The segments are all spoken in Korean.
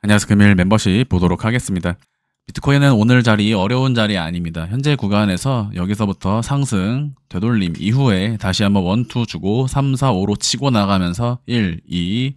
안녕하세요. 금일 멤버십 보도록 하겠습니다. 비트코인은 오늘 자리 어려운 자리 아닙니다. 현재 구간에서 여기서부터 상승, 되돌림 이후에 다시 한번 1, 2 주고 3, 4, 5로 치고 나가면서 1, 2,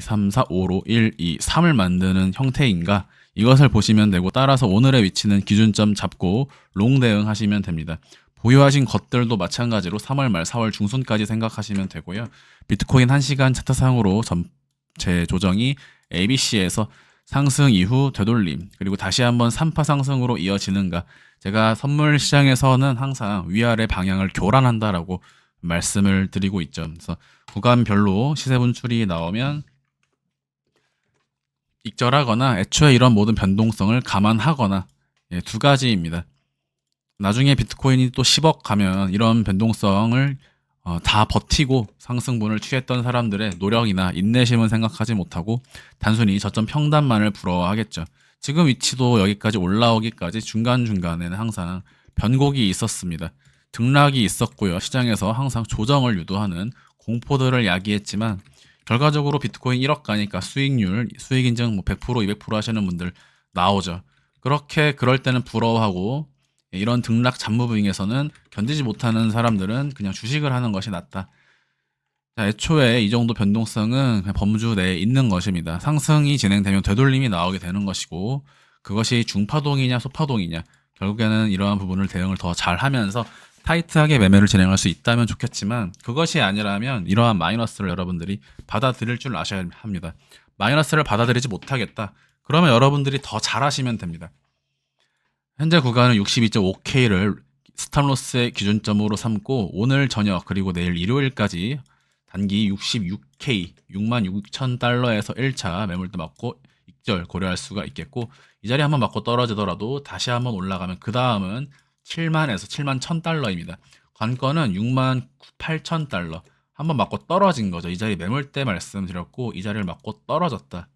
3, 4, 5로 1, 2, 3을 만드는 형태인가? 이것을 보시면 되고 따라서 오늘의 위치는 기준점 잡고 롱 대응하시면 됩니다. 보유하신 것들도 마찬가지로 3월 말 4월 중순까지 생각하시면 되고요. 비트코인 1시간 차트상으로 전체 조정이 ABC에서 상승 이후 되돌림 그리고 다시 한번 3파 상승으로 이어지는가. 제가 선물 시장에서는 항상 위아래 방향을 교란한다라고 말씀을 드리고 있죠. 그래서 구간별로 시세 분출이 나오면 익절하거나 애초에 이런 모든 변동성을 감안하거나 두 가지입니다. 나중에 비트코인이 또 10억 가면 이런 변동성을 다 버티고 상승분을 취했던 사람들의 노력이나 인내심은 생각하지 못하고 단순히 저점 평단만을 부러워하겠죠. 지금 위치도 여기까지 올라오기까지 중간중간에는 항상 변곡이 있었습니다. 등락이 있었고요. 시장에서 항상 조정을 유도하는 공포들을 야기했지만 결과적으로 비트코인 1억 가니까 수익률, 수익 인증 100%, 200% 하시는 분들 나오죠. 그렇게 그럴 때는 부러워하고 이런 등락 잡무빙에서는 견디지 못하는 사람들은 그냥 주식을 하는 것이 낫다. 자, 애초에 이 정도 변동성은 그냥 범주 내에 있는 것입니다. 상승이 진행되면 되돌림이 나오게 되는 것이고 그것이 중파동이냐 소파동이냐 결국에는 이러한 부분을 대응을 더 잘하면서 타이트하게 매매를 진행할 수 있다면 좋겠지만 그것이 아니라면 이러한 마이너스를 여러분들이 받아들일 줄 아셔야 합니다. 마이너스를 받아들이지 못하겠다. 그러면 여러분들이 더 잘하시면 됩니다. 현재 구간은 62.5K를 스탑로스의 기준점으로 삼고 오늘 저녁 그리고 내일 일요일까지 단기 66K 66,000달러에서 1차 매물도 맞고 익절 고려할 수가 있겠고 이 자리 한번 맞고 떨어지더라도 다시 한번 올라가면 그 다음은 7만에서 71,000달러입니다. 관건은 68,000달러 한번 맞고 떨어진 거죠. 이 자리 매물대 말씀드렸고 이 자리를 맞고 떨어졌다.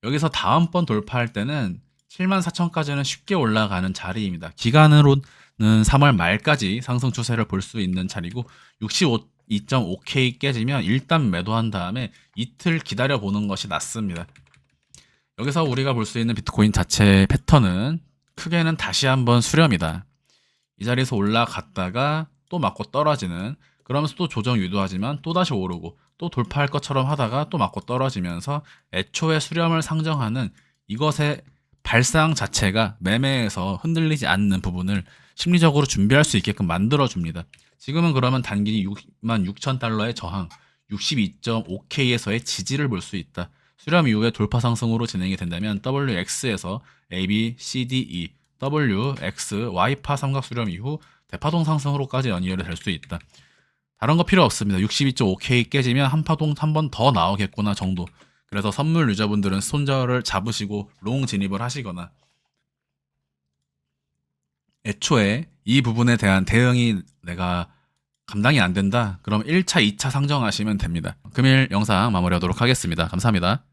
여기서 다음번 돌파할 때는 74,000까지는 쉽게 올라가는 자리입니다. 기간으로는 3월 말까지 상승 추세를 볼 수 있는 자리고 65.5K 깨지면 일단 매도한 다음에 이틀 기다려 보는 것이 낫습니다. 여기서 우리가 볼 수 있는 비트코인 자체의 패턴은 크게는 다시 한번 수렴이다. 이 자리에서 올라갔다가 또 맞고 떨어지는 그러면서 또 조정 유도하지만 또 다시 오르고 또 돌파할 것처럼 하다가 또 맞고 떨어지면서 애초에 수렴을 상정하는 이것의 발상 자체가 매매에서 흔들리지 않는 부분을 심리적으로 준비할 수 있게끔 만들어줍니다. 지금은 그러면 단기 66,000달러의 저항 62.5K에서의 지지를 볼 수 있다. 수렴 이후에 돌파 상승으로 진행이 된다면 WX에서 A, B, C, D, E, W, X, Y파 삼각 수렴 이후 대파동 상승으로까지 연이어를 될 수 있다. 다른 거 필요 없습니다. 62.5K 깨지면 한 파동 한 번 더 나오겠구나 정도. 그래서 선물 유저분들은 손절을 잡으시고 롱 진입을 하시거나 애초에 이 부분에 대한 대응이 내가 감당이 안 된다. 그럼 1차, 2차 상정하시면 됩니다. 금일 영상 마무리하도록 하겠습니다. 감사합니다.